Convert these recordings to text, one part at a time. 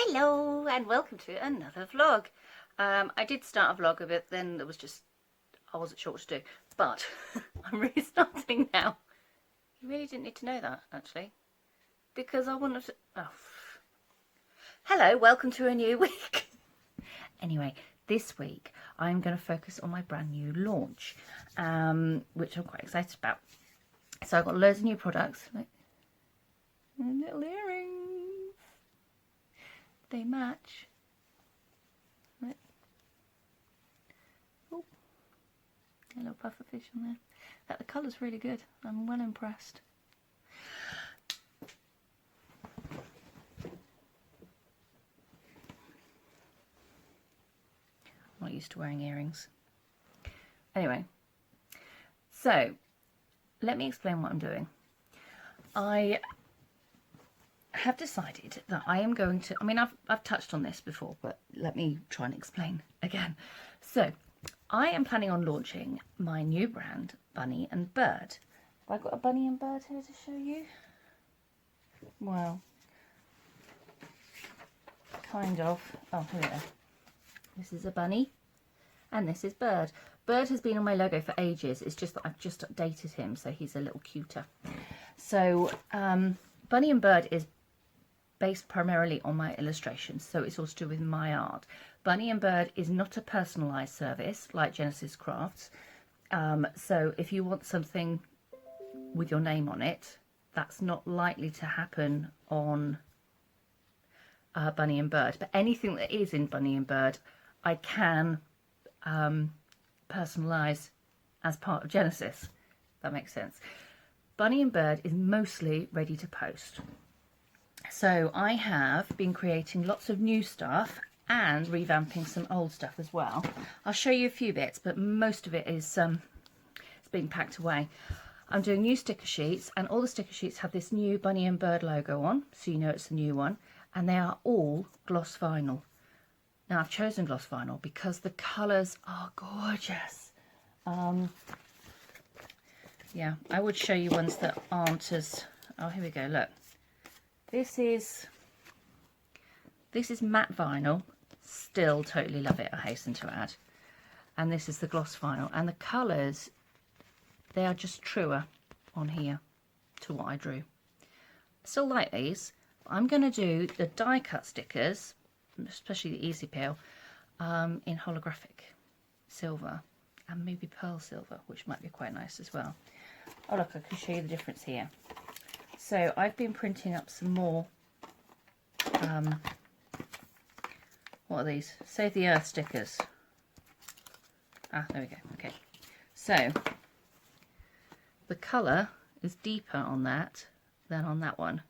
Hello and welcome to another vlog. I did start a vlog of it, then there was just, I wasn't sure what to do, but I'm restarting now. You really didn't need to know that, actually, because I wouldn't have, Hello, welcome to a new week. Anyway, this week I'm going to focus on my brand new launch, which I'm quite excited about. So I've got loads of new products, like little earrings. They match. Right. Oh, a little puffer fish on there. But the colour's really good. I'm well impressed. I'm not used to wearing earrings. Anyway, so let me explain what I'm doing. I have decided that I am going to, I've touched on this before, but let me try and explain again. So I am planning on launching my new brand, Bunny and Bird. Have I got a bunny and bird here to show you? Well, kind of. Oh, here we go. This is a bunny and this is Bird. Bird has been on my logo for ages. It's just that I've just updated him, so he's a little cuter. So Bunny and Bird is based primarily on my illustrations, so it's all to do with my art. Bunny and Bird is not a personalised service like Genesis Crafts, so if you want something with your name on it, that's not likely to happen on Bunny and Bird, but anything that is in Bunny and Bird I can personalise as part of Genesis. That makes sense. Bunny and Bird is mostly ready to post. So I have been creating lots of new stuff and revamping some old stuff as well. I'll show you a few bits, but most of it is it's being packed away. I'm doing new sticker sheets, and all the sticker sheets have this new Bunny and Bird logo on, so you know it's the new one, and they are all gloss vinyl. Now I've chosen gloss vinyl because the colours are gorgeous. Yeah, I would show you ones that aren't as, oh, here we go, look. This is matte vinyl, still totally love it, I hasten to add. And this is the gloss vinyl, and the colours, they are just truer on here to what I drew. Still like these, but I'm going to do the die cut stickers, especially the Easy Peel, in holographic silver and maybe pearl silver, which might be quite nice as well. Oh look, I can show you the difference here. So I've been printing up some more, what are these? Save the Earth stickers. Ah, there we go, okay. So the colour is deeper on that than on that one.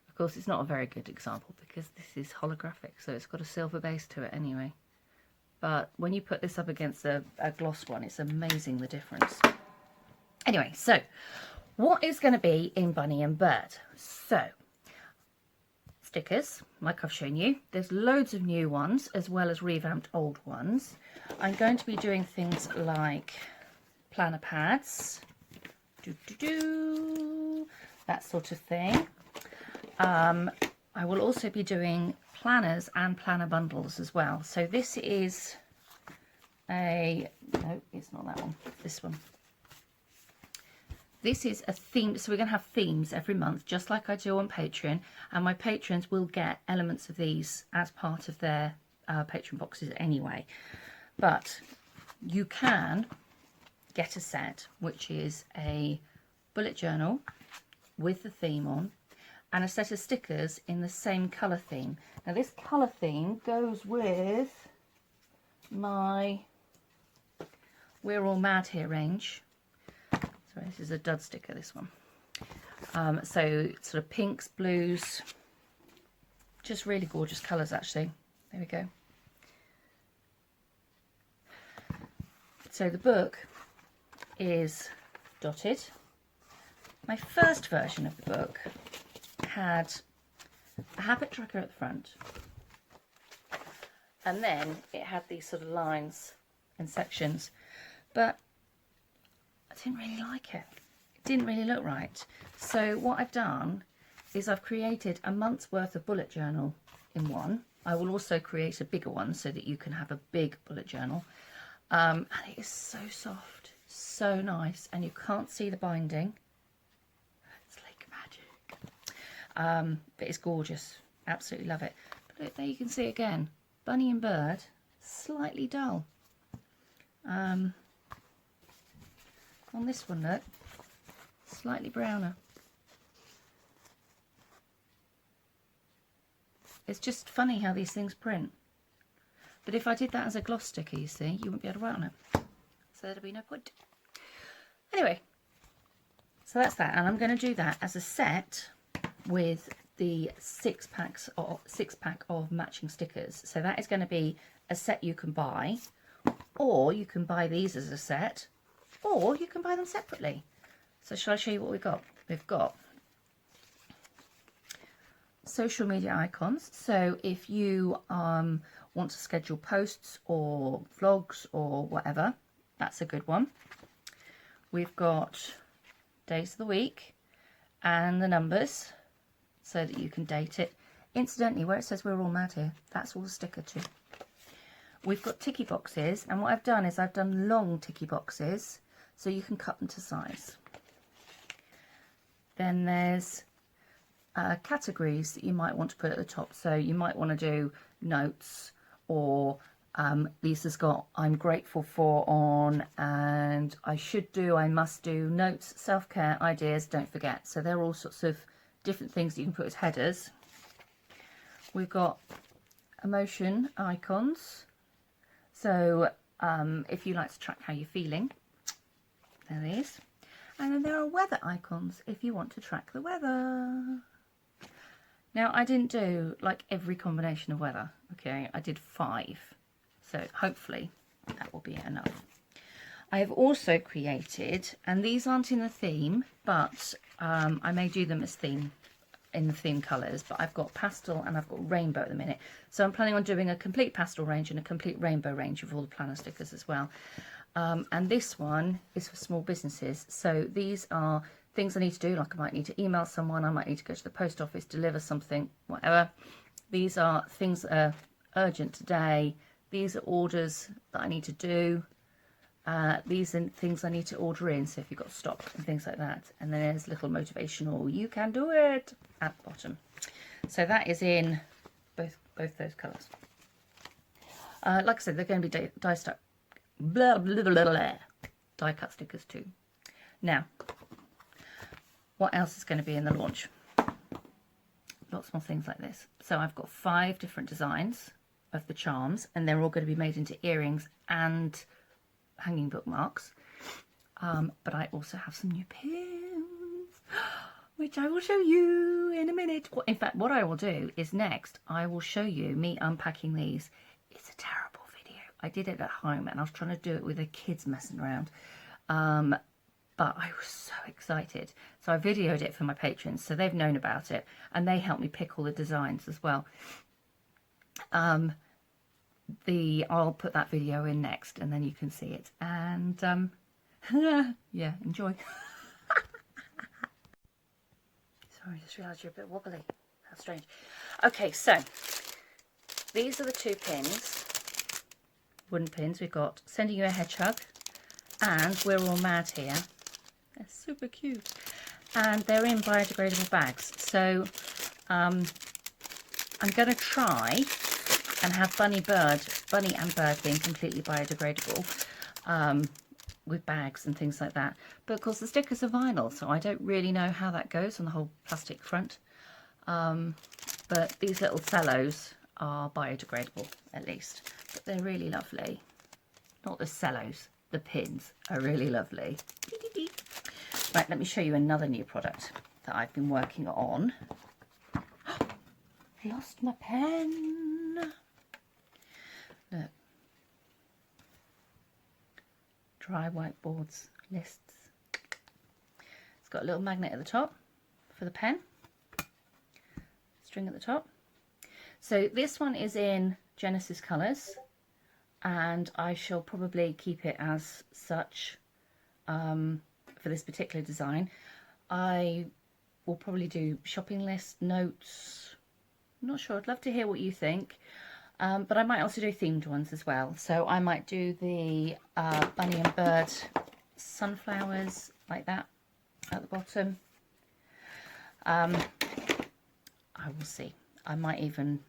Of course, it's not a very good example because this is holographic, so it's got a silver base to it anyway. But when you put this up against a gloss one, it's amazing the difference. Anyway, so what is going to be in Bunny and Bird? So, stickers, like I've shown you. There's loads of new ones as well as revamped old ones. I'm going to be doing things like planner pads, that sort of thing. I will also be doing planners and planner bundles as well. So this is no, it's not that one, this one. This is a theme, so we're going to have themes every month, just like I do on Patreon, and my patrons will get elements of these as part of their Patreon boxes anyway. But you can get a set, which is a bullet journal with the theme on, and a set of stickers in the same colour theme. Now this colour theme goes with my We're All Mad Here range. Sorry, this is a dud sticker, this one. So sort of pinks, blues, just really gorgeous colours actually. There we go. So the book is dotted. My first version of the book had a habit tracker at the front, and then it had these sort of lines and sections, but I didn't really like it. It didn't really look right. So what I've done is I've created a month's worth of bullet journal in one. I will also create a bigger one so that you can have a big bullet journal. And it is so soft, so nice, and you can't see the binding. It's like magic. But it's gorgeous. Absolutely love it. But look, there you can see again, bunny and bird, slightly dull. On this one, look, slightly browner. It's just funny how these things print. But if I did that as a gloss sticker, you see, you wouldn't be able to write on it. So there'd be no point. Anyway, so that's that. And I'm going to do that as a set with the six pack of matching stickers. So that is going to be a set you can buy, or you can buy these as a set, or you can buy them separately. So shall I show you what we've got? We've got social media icons. So if you want to schedule posts or vlogs or whatever, that's a good one. We've got days of the week and the numbers so that you can date it. Incidentally, where it says we're all mad here, that's all the sticker too. We've got ticky boxes, and what I've done is I've done long ticky boxes so you can cut them to size. Then there's categories that you might want to put at the top. So you might want to do notes, or Lisa's got I'm grateful for on, and I must do, notes, self-care, ideas, don't forget. So they're all sorts of different things that you can put as headers. We've got emotion icons. So if you like to track how you're feeling, there it is. And then there are weather icons if you want to track the weather. Now, I didn't do like every combination of weather, okay? I did 5, so hopefully that will be enough. I have also created, and these aren't in the theme, but I may do them as theme, in the theme colours, but I've got pastel and I've got rainbow at the minute. So I'm planning on doing a complete pastel range and a complete rainbow range of all the planner stickers as well. And this one is for small businesses. So these are things I need to do, like I might need to email someone, I might need to go to the post office, deliver something, whatever. These are things that are urgent today. These are orders that I need to do. These are things I need to order in, so if you've got stock and things like that. And then there's little motivational, you can do it, at the bottom. So that is in both those colours. Like I said, they're going to be die cut stickers too. Now, what else is going to be in the launch? Lots more things like this. So I've got 5 different designs of the charms, and they're all going to be made into earrings and hanging bookmarks. But I also have some new pins, which I will show you in a minute. In fact, what I will do is next, I will show you me unpacking these. It's a terrible video. I did it at home, and I was trying to do it with the kids messing around. But I was so excited. So I videoed it for my patrons, so they've known about it, and they helped me pick all the designs as well. I'll put that video in next, and then you can see it. And yeah, enjoy. Sorry, I just realised you're a bit wobbly. How strange. Okay, so these are the 2 pins, wooden pins. We've got Sending You a Hedgehog and We're All Mad Here. They're super cute, and they're in biodegradable bags. So I'm going to try and have Bunny and Bird being completely biodegradable with bags and things like that. But of course the stickers are vinyl, so I don't really know how that goes on the whole plastic front. But these little cellos are biodegradable, at least. But they're really lovely. Not the cellos, the pins are really lovely. Right, let me show you another new product that I've been working on. Lost my pen. Look. Dry whiteboards, lists. It's got a little magnet at the top for the pen. String at the top. So this one is in Genesis colours, and I shall probably keep it as such for this particular design. I will probably do shopping list, notes. I'm not sure. I'd love to hear what you think. But I might also do themed ones as well. So I might do the bunny and bird sunflowers like that at the bottom. I will see. I might even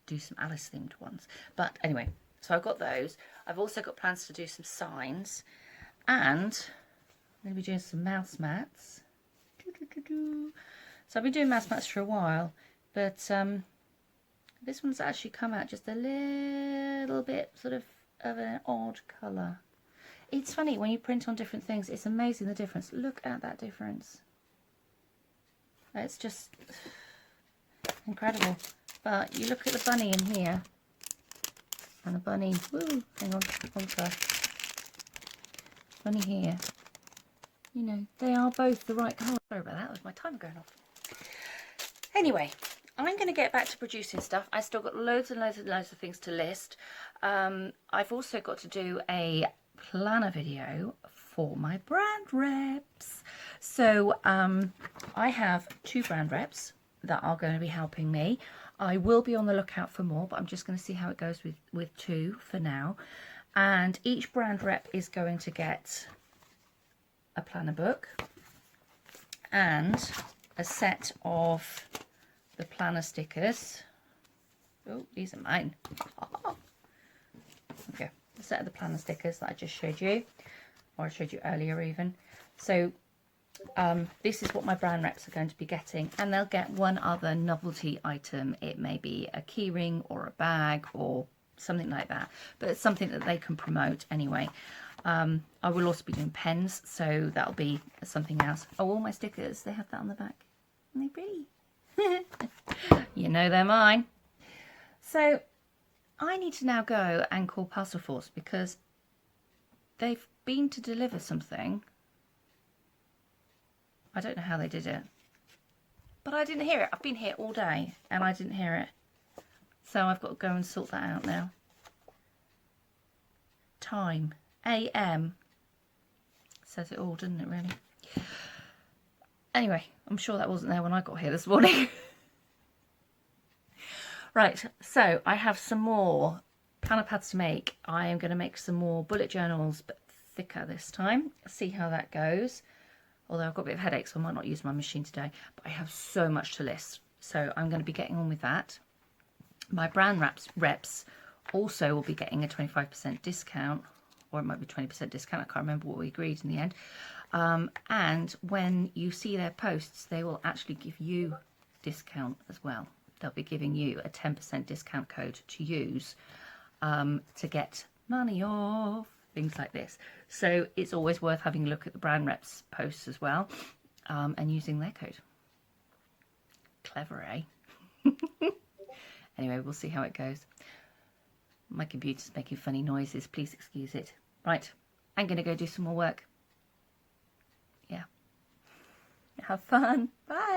do some Alice themed ones. But anyway, so I've got those. I've also got plans to do some signs. And I'm going to be doing some mouse mats. So I've been doing mouse mats for a while. But this one's actually come out just a little bit sort of an odd colour. It's funny, when you print on different things, it's amazing the difference. Look at that difference. It's just incredible. But you look at the bunny in here, and the bunny, woo, hang on, one first. Bunny here, you know, they are both the right colour. Sorry about that, was my timer going off. Anyway, I'm going to get back to producing stuff. I still got loads and loads and loads of things to list. I've also got to do a planner video for my brand reps. So I have 2 brand reps that are going to be helping me. I will be on the lookout for more, but I'm just going to see how it goes with 2 for now. And each brand rep is going to get a planner book and a set of the planner stickers. Oh, these are mine. Okay, a set of the planner stickers that I just showed you, or I showed you earlier even. So this is what my brand reps are going to be getting, and they'll get one other novelty item. It may be a key ring or a bag or something like that, but it's something that they can promote anyway. I will also be doing pens, so that'll be something else. Oh, all my stickers, they have that on the back. Aren't they pretty? You know they're mine. So I need to now go and call Parcel Force because they've been to deliver something. I don't know how they did it, but I didn't hear it. I've been here all day and I didn't hear it. So I've got to go and sort that out now. Time, AM. Says it all, doesn't it, really? Anyway, I'm sure that wasn't there when I got here this morning. Right, so I have some more planner pads to make. I am going to make some more bullet journals, but thicker this time. See how that goes. Although I've got a bit of headache, so I might not use my machine today. But I have so much to list. So I'm going to be getting on with that. My brand reps also will be getting a 25% discount. Or it might be 20% discount. I can't remember what we agreed in the end. And when you see their posts, they will actually give you discount as well. They'll be giving you a 10% discount code to use to get money off, things like this. So it's always worth having a look at the brand reps posts as well and using their code. Clever, eh? Anyway, we'll see how it goes. My computer's making funny noises. Please excuse it. Right, I'm going to go do some more work. Yeah. Have fun. Bye.